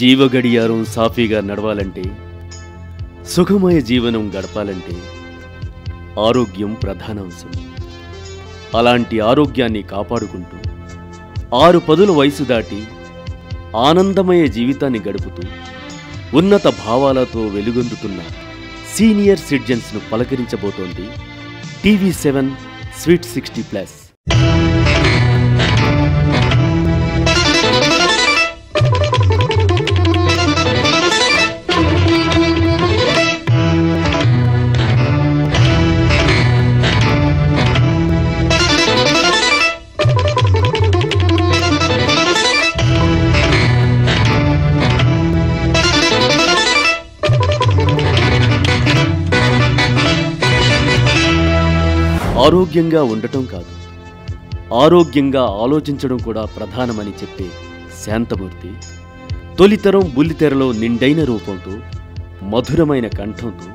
జీవగడియారం సాఫీగా నడవాలంటే, సుఖమయ జీవనం గడపాలంటే ఆరోగ్యం ప్రధానాంశం. అలాంటి ఆరోగ్యాన్ని కాపాడుకుంటూ 6 పదుల వయసు దాటి ఆనందమయ జీవితాన్ని గడుపుతూ ఉన్నత భావాలతో వెలుగొందుతున్న సీనియర్ సిటిజన్స్ను పలకరించబోతోంది TV7 స్వీట్ 60+. ఆరోగ్యంగా ఉండటం కాదు, ఆరోగ్యంగా ఆలోచించడం కూడా ప్రధానమని చెప్పే శాంతమూర్తి తొలితరం బుల్లితెరలో నిండైన రూపంతో, మధురమైన కంఠంతో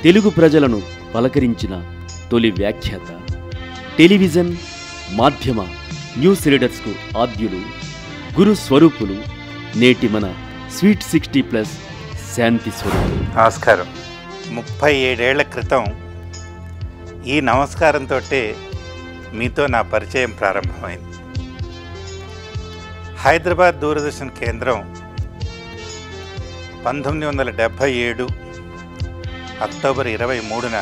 తెలుగు ప్రజలను పలకరించిన తొలి వ్యాఖ్యాత, టెలివిజన్ మాధ్యమ న్యూస్ రీడర్స్కు ఆద్యులు, గురు స్వరూపులు, నేటి మన స్వీట్ 60+ శాంతి స్వరూపులు. నమస్కారం. 37 ఏళ్ల క్రితం ఈ నమస్కారంతో మీతో నా పరిచయం ప్రారంభమైంది. హైదరాబాద్ దూరదర్శన్ కేంద్రం 1977 అక్టోబర్ 23న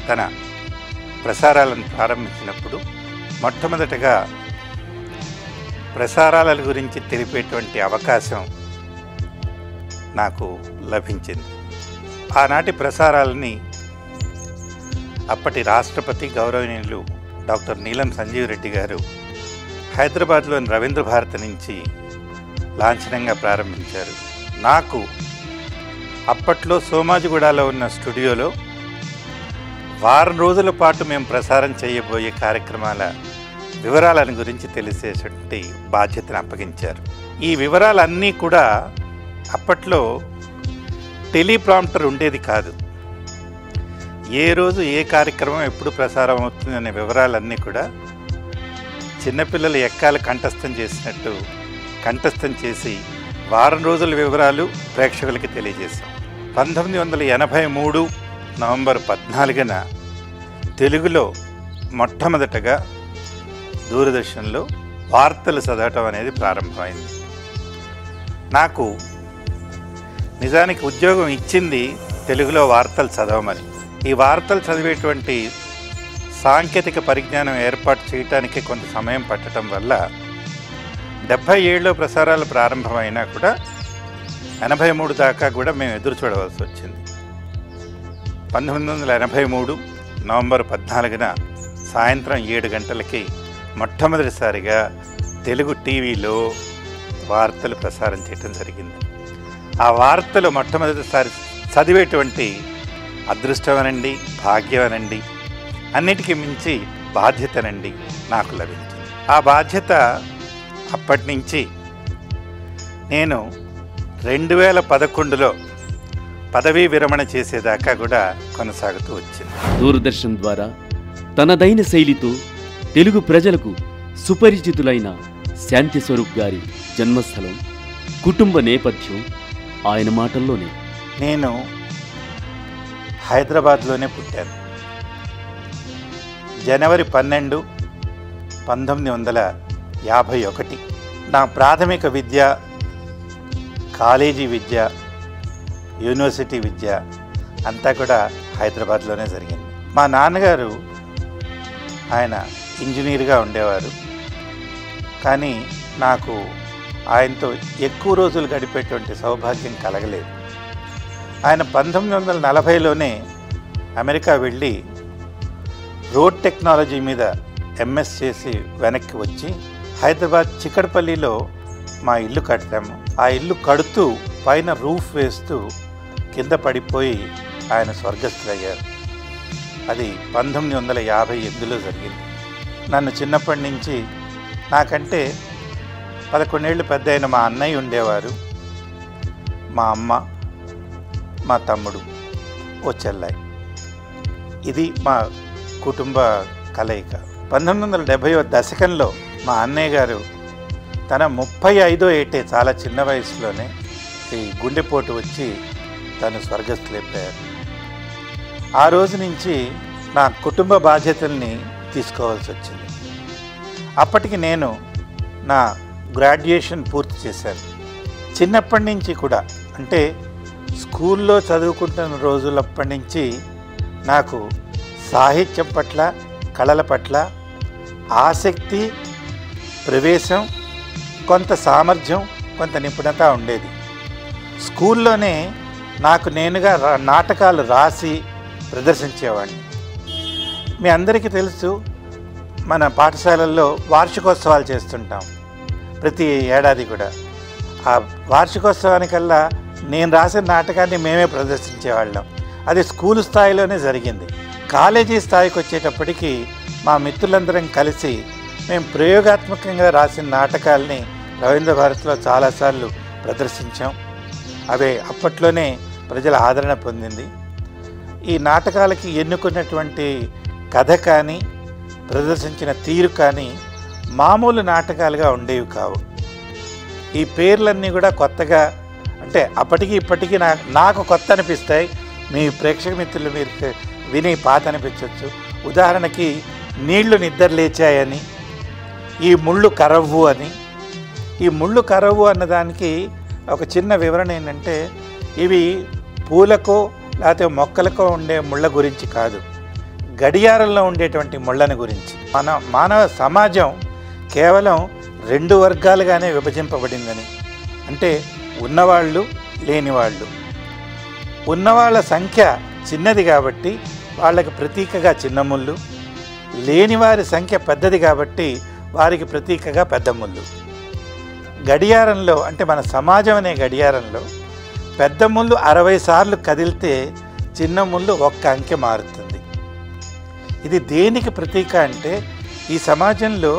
తన ప్రసారాలను ప్రారంభించినప్పుడు మొట్టమొదటగా ప్రసారాల గురించి తెలిపేటువంటి అవకాశం నాకు లభించింది. ఆనాటి ప్రసారాలని అప్పటి రాష్ట్రపతి గౌరవనీయులు డాక్టర్ నీలం సంజీవ్ రెడ్డి గారు హైదరాబాద్లోని రవీంద్ర భారతి నుంచి లాంఛనంగా ప్రారంభించారు. నాకు అప్పట్లో సోమాజిగూడలో ఉన్న స్టూడియోలో వారం రోజుల పాటు మేము ప్రసారం చేయబోయే కార్యక్రమాల వివరాలను గురించి తెలిసేటువంటి బాధ్యతను అప్పగించారు. ఈ వివరాలన్నీ కూడా అప్పట్లో టెలిప్రాంప్టర్ ఉండేది కాదు. ఏ రోజు ఏ కార్యక్రమం ఎప్పుడు ప్రసారం అవుతుందనే వివరాలన్నీ కూడా చిన్నపిల్లలు ఎక్కాలు కంఠస్థం చేసినట్టు కంఠస్థం చేసి వారం రోజుల వివరాలు ప్రేక్షకులకి తెలియజేశాం. 1983 నవంబర్ 14న తెలుగులో మొట్టమొదటగా దూరదర్శన్లో వార్తలు చదవటం అనేది ప్రారంభమైంది. నాకు నిజానికి ఉద్యోగం ఇచ్చింది తెలుగులో వార్తలు చదవమని. ఈ వార్తలు చదివేటువంటి సాంకేతిక పరిజ్ఞానం ఏర్పాటు చేయటానికి కొంత సమయం పట్టడం వల్ల 77లో ప్రసారాలు ప్రారంభమైనా కూడా 83 దాకా కూడా మేము ఎదురు చూడవలసి వచ్చింది. 1983 నవంబర్ 14న సాయంత్రం 7 గంటలకి మొట్టమొదటిసారిగా తెలుగు టీవీలో వార్తలు ప్రసారం చేయడం జరిగింది. ఆ వార్తలు మొట్టమొదటిసారి చదివేటువంటి అదృష్టమనండి, భాగ్యమనండి, అన్నిటికీ మించి బాధ్యతనండి నాకు లభించింది. ఆ బాధ్యత అప్పటి నుంచి నేను 2011లో పదవీ విరమణ చేసేదాకా కూడా కొనసాగుతూ వచ్చింది. దూరదర్శన్ ద్వారా తనదైన శైలితో తెలుగు ప్రజలకు సుపరిచితులైన శాంతి స్వరూప్ గారి జన్మస్థలం, కుటుంబ నేపథ్యం ఆయన మాటల్లోనే. నేను హైదరాబాద్లోనే పుట్టాను. జనవరి 12, 1951 నా ప్రాథమిక విద్య, కాలేజీ విద్య, యూనివర్సిటీ విద్య అంతా కూడా హైదరాబాద్లోనే జరిగింది. మా నాన్నగారు ఆయన ఇంజనీర్గా ఉండేవారు. కానీ నాకు ఆయనతో ఎక్కువ రోజులు గడిపేటువంటి సౌభాగ్యం కలగలేదు. ఆయన 1940లోనే అమెరికా వెళ్ళి రోడ్ టెక్నాలజీ మీద MS చేసి వెనక్కి వచ్చి హైదరాబాద్ చికడపల్లిలో మా ఇల్లు కట్టాము. ఆ ఇల్లు కడుతూ పైన రూఫ్ వేస్తూ కింద పడిపోయి ఆయన స్వర్గస్థులయ్యారు. అది 1958లో జరిగింది. నన్ను చిన్నప్పటి నుంచి నాకంటే 11 ఏళ్ళు పెద్ద అయిన మా అన్నయ్య ఉండేవారు. మా అమ్మ, మా తమ్ముడు, ఓ చెల్లాయి. ఇది మా కుటుంబ కలయిక. 1970వ దశకంలో మా అన్నయ్య గారు తన 35వ ఏటే చాలా చిన్న వయసులోనే ఈ గుండెపోటు వచ్చి తను స్వర్గస్థులైపోయారు. ఆ రోజు నుంచి నా కుటుంబ బాధ్యతల్ని తీసుకోవాల్సి వచ్చింది. అప్పటికి నేను నా గ్రాడ్యుయేషన్ పూర్తి చేశాను. చిన్నప్పటి నుంచి కూడా అంటే స్కూల్లో చదువుకుంటున్న రోజులప్పటి నుంచి నాకు సాహిత్యం పట్ల, కళల పట్ల ఆసక్తి, ప్రవేశం, కొంత సామర్థ్యం, కొంత నిపుణత ఉండేది. స్కూల్లోనే నాకు నేనుగా నాటకాలు రాసి ప్రదర్శించేవాడిని. మీ అందరికీ తెలుసు, మన పాఠశాలల్లో వార్షికోత్సవాలు చేస్తుంటాం ప్రతి ఏడాది కూడా. ఆ వార్షికోత్సవానికల్లా నేను రాసిన నాటకాన్ని మేమే ప్రదర్శించేవాళ్ళం. అది స్కూల్ స్థాయిలోనే జరిగింది. కాలేజీ స్థాయికి వచ్చేటప్పటికి మా మిత్రులందరం కలిసి మేము ప్రయోగాత్మకంగా రాసిన నాటకాలని రవీంద్ర భారతిలో చాలాసార్లు ప్రదర్శించాం. అవే అప్పట్లోనే ప్రజల ఆదరణ పొందింది. ఈ నాటకాలకి ఎన్నుకున్నటువంటి కథ కానీ, ప్రదర్శించిన తీరు కానీ మామూలు నాటకాలుగా ఉండేవి కావు. ఈ పేర్లన్నీ కూడా కొత్తగా, అంటే అప్పటికి ఇప్పటికీ నాకు కొత్త అనిపిస్తాయి. మీ ప్రేక్షక మిత్రులు మీరు విని పాత అనిపించవచ్చు. ఉదాహరణకి నీళ్లు నిద్ర లేచాయని, ఈ ముళ్ళు కరవ్వు అని. ఈ ముళ్ళు కరవ్వు అన్నదానికి ఒక చిన్న వివరణ ఏంటంటే, ఇవి పూలకో లేకపోతే మొక్కలకో ఉండే ముళ్ళ గురించి కాదు, గడియారంలో ఉండేటువంటి ముళ్ళని గురించి. మానవ సమాజం కేవలం 2 వర్గాలుగానే విభజింపబడిందని. అంటే ఉన్నవాళ్ళు, లేనివాళ్ళు. ఉన్నవాళ్ళ సంఖ్య చిన్నది కాబట్టి వాళ్ళకి ప్రతీకగా చిన్న ముళ్ళు, లేనివారి సంఖ్య పెద్దది కాబట్టి వారికి ప్రతీకగా పెద్ద ముళ్ళు. గడియారంలో, అంటే మన సమాజం అనే గడియారంలో పెద్ద ముళ్ళు 60 సార్లు కదిలితే చిన్న ముళ్ళు 1 అంకె మారుతుంది. ఇది దేనికి ప్రతీక అంటే, ఈ సమాజంలో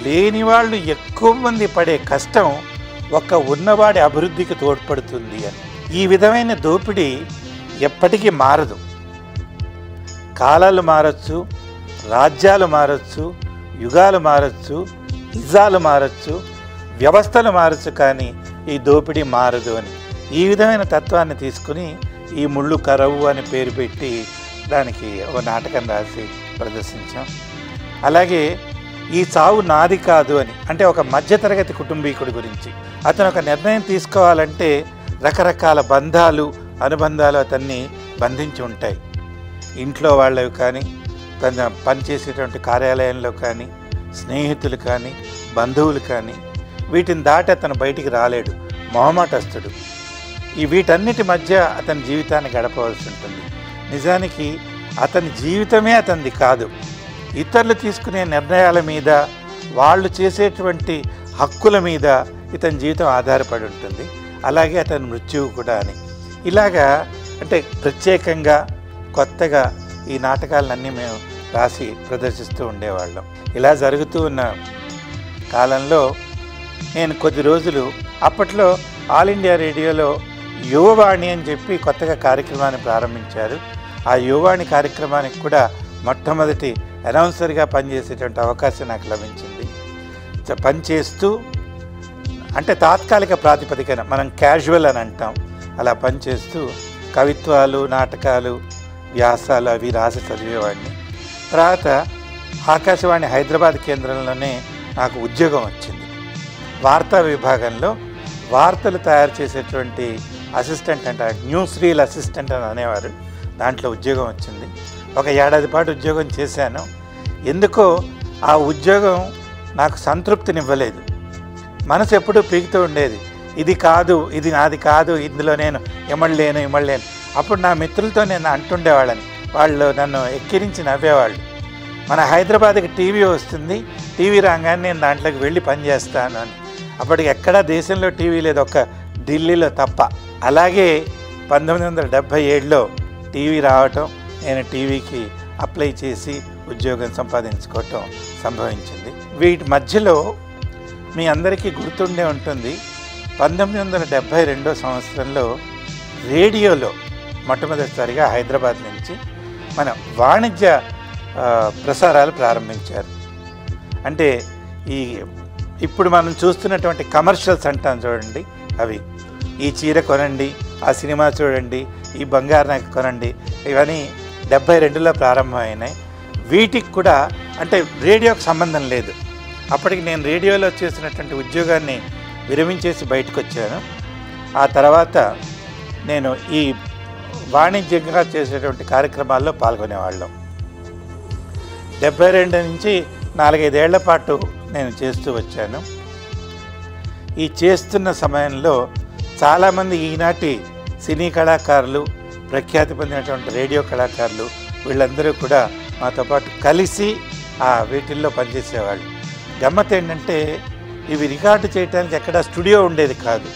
లేనివాళ్ళు ఎక్కువ మంది పడే కష్టం ఒక ఉన్నవాడి అభివృద్ధికి తోడ్పడుతుంది అని. ఈ విధమైన దోపిడీ ఎప్పటికీ మారదు. కాలాలు మారచ్చు, రాజ్యాలు మారచ్చు, యుగాలు మారచ్చు, ఇజాలు మారచ్చు, వ్యవస్థలు మారచ్చు, కానీ ఈ దోపిడీ మారదు అని. ఈ విధమైన తత్వాన్ని తీసుకుని ఈ ముళ్ళు కరవు అని పేరు పెట్టి దానికి ఒక నాటకం రాసి ప్రదర్శించాం. అలాగే ఈ చావు నాది కాదు అని, అంటే ఒక మధ్యతరగతి కుటుంబీకుడి గురించి. అతను ఒక నిర్ణయం తీసుకోవాలంటే రకరకాల బంధాలు, అనుబంధాలు అతన్ని బంధించి ఉంటాయి. ఇంట్లో వాళ్ళవి కానీ, తన పనిచేసేటువంటి కార్యాలయంలో కానీ, స్నేహితులు కానీ, బంధువులు కానీ, వీటిని దాటి అతను బయటికి రాలేడు, మొహమాటస్తుడు. వీటన్నిటి మధ్య అతని జీవితాన్ని గడపవలసి ఉంటుంది. నిజానికి అతని జీవితమే అతనిది కాదు, ఇతరులు తీసుకునే నిర్ణయాల మీద, వాళ్ళు చేసేటువంటి హక్కుల మీద ఇతని జీవితం ఆధారపడి ఉంటుంది. అలాగే అతని మృత్యువు కూడా అని. ఇలాగా అంటే ప్రత్యేకంగా కొత్తగా ఈ నాటకాలన్నీ మేము రాసి ప్రదర్శిస్తూ ఉండేవాళ్ళం. ఇలా జరుగుతూ ఉన్న కాలంలో నేను కొద్ది రోజులు, అప్పట్లో ఆల్ ఇండియా రేడియోలో యువవాణి అని చెప్పి కొత్తగా కార్యక్రమాన్ని ప్రారంభించారు. ఆ యువవాణి కార్యక్రమానికి కూడా మొట్టమొదటి అనౌన్సర్గా పనిచేసేటువంటి అవకాశం నాకు లభించింది. పనిచేస్తూ, అంటే తాత్కాలిక ప్రాతిపదికన, మనం క్యాజువల్ అని అంటాం, అలా పనిచేస్తూ కవిత్వాలు, నాటకాలు, వ్యాసాలు అవి రాసి చదివేవాడిని. తర్వాత ఆకాశవాణి హైదరాబాద్ కేంద్రంలోనే నాకు ఉద్యోగం వచ్చింది. వార్తా విభాగంలో వార్తలు తయారు చేసేటువంటి అసిస్టెంట్ అంటే న్యూస్ రీల్ అసిస్టెంట్ అని అనేవారు, దాంట్లో ఉద్యోగం వచ్చింది. ఒక 1 ఏడాది పాటు ఉద్యోగం చేశాను. ఎందుకో ఆ ఉద్యోగం నాకు సంతృప్తినివ్వలేదు. మనసు ఎప్పుడూ పీకుతూ ఉండేది, ఇది కాదు, ఇది నాది కాదు, ఇందులో నేను ఇమడలేను. అప్పుడు నా మిత్రులతో నేను అంటుండేవాళ్ళని, వాళ్ళు నన్ను ఎక్కిరించి నవ్వేవాళ్ళు. మన హైదరాబాద్కి టీవీ వస్తుంది, టీవీ రాగానే నేను దాంట్లోకి వెళ్ళి పనిచేస్తాను అని. అప్పటికి ఎక్కడా దేశంలో టీవీ లేదు, ఒక్క ఢిల్లీలో తప్ప. అలాగే 1977లో టీవీ రావటం, నేను టీవీకి అప్లై చేసి ఉద్యోగం సంపాదించుకోవటం సంభవించింది. వీటి మధ్యలో మీ అందరికీ గుర్తుండే ఉంటుంది, 1972 సంవత్సరంలో రేడియోలో మొట్టమొదటిసారిగా హైదరాబాద్ నుంచి మన వాణిజ్య ప్రసారాలు ప్రారంభించారు. అంటే ఈ ఇప్పుడు మనం చూస్తున్నటువంటి కమర్షియల్స్ అంటాం చూడండి, అవి ఈ చీర కొనండి, ఆ సినిమా చూడండి, ఈ బంగారు నగ కొనండి, ఇవన్నీ 72లో ప్రారంభమైనాయి. వీటికి కూడా అంటే రేడియోకి సంబంధం లేదు. అప్పటికి నేను రేడియోలో చేసినటువంటి ఉద్యోగాన్ని విరమించేసి బయటకు వచ్చాను. ఆ తర్వాత నేను ఈ వాణిజ్యంగా చేసేటువంటి కార్యక్రమాల్లో పాల్గొనేవాళ్ళం. 72 నుంచి 4-5 ఏళ్ల పాటు నేను చేస్తూ వచ్చాను. ఈ చేస్తున్న సమయంలో చాలామంది ఈనాటి సినీ కళాకారులు, ప్రఖ్యాతి పొందినటువంటి రేడియో కళాకారులు వీళ్ళందరూ కూడా మాతో పాటు కలిసి వీటిల్లో పనిచేసేవాళ్ళు. గమ్మత్ ఏంటంటే ఇవి రికార్డు చేయడానికి ఎక్కడ స్టూడియో ఉండేది కాదు.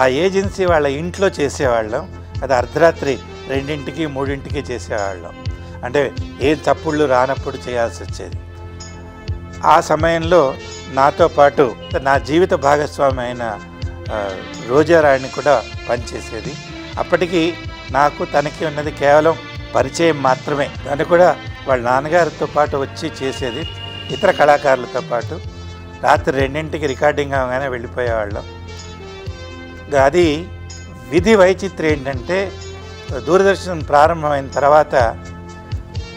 ఆ ఏజెన్సీ వాళ్ళ ఇంట్లో చేసేవాళ్ళం. అది అర్ధరాత్రి 2ంటికి 3ంటికి చేసేవాళ్ళం. అంటే ఏ చప్పుళ్ళు రానప్పుడు చేయాల్సి వచ్చేది. ఆ సమయంలో నాతో పాటు నా జీవిత భాగస్వామి అయిన రోజారాణి కూడా పనిచేసేది. అప్పటికి నాకు తనకి ఉన్నది కేవలం పరిచయం మాత్రమే. తను కూడా వాళ్ళ నాన్నగారితో పాటు వచ్చి చేసేది, ఇతర కళాకారులతో పాటు. రాత్రి 2ంటికి రికార్డింగ్ అవగానే వెళ్ళిపోయేవాళ్ళం. అది విధి వైచిత్రం ఏంటంటే దూరదర్శన్ ప్రారంభమైన తర్వాత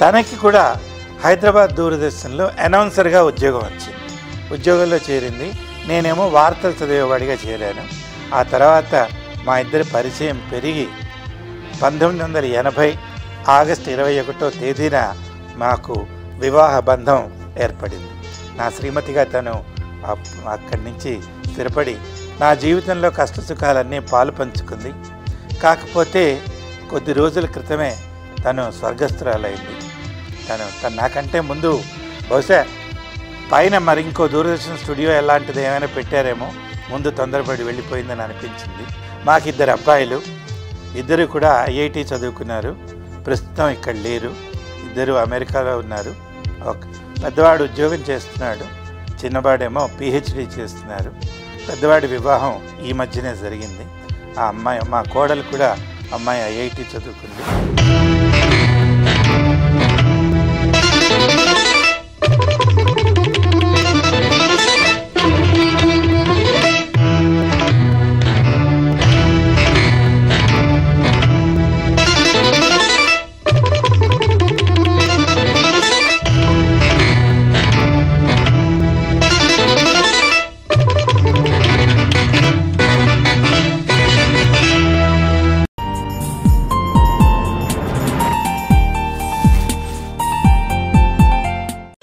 తనకి కూడా హైదరాబాద్ దూరదర్శన్లో అనౌన్సర్గా ఉద్యోగం వచ్చింది. ఉద్యోగంలో చేరింది. నేనేమో వార్తలు చదివేవాడిగా చేరాను. ఆ తర్వాత మా ఇద్దరి పరిచయం పెరిగి 1980 ఆగస్టు 21వ తేదీన మాకు వివాహ బంధం ఏర్పడింది. నా శ్రీమతిగా తను అక్కడి నుంచి స్థిరపడి నా జీవితంలో కష్టసుఖాలన్నీ పాలు పంచుకుంది. కాకపోతే కొద్ది రోజుల క్రితమే తను స్వర్గస్థురాలైంది. తను నాకంటే ముందు బహుశా పైన మరి ఇంకో దూరదర్శన్ స్టూడియో ఎలాంటిది ఏమైనా పెట్టారేమో, ముందు తొందరపడి వెళ్ళిపోయిందని అనిపించింది. మాకు 2 అబ్బాయిలు, ఇద్దరు కూడా IIT చదువుకున్నారు. ప్రస్తుతం ఇక్కడ లేరు. ఇద్దరు అమెరికాలో ఉన్నారు. పెద్దవాడు ఉద్యోగం చేస్తున్నాడు, చిన్నవాడేమో PhD చేస్తున్నారు. పెద్దవాడి వివాహం ఈ మధ్యనే జరిగింది. ఆ అమ్మాయి, మా కోడలు కూడా అమ్మాయి IIT చదువుకుంది.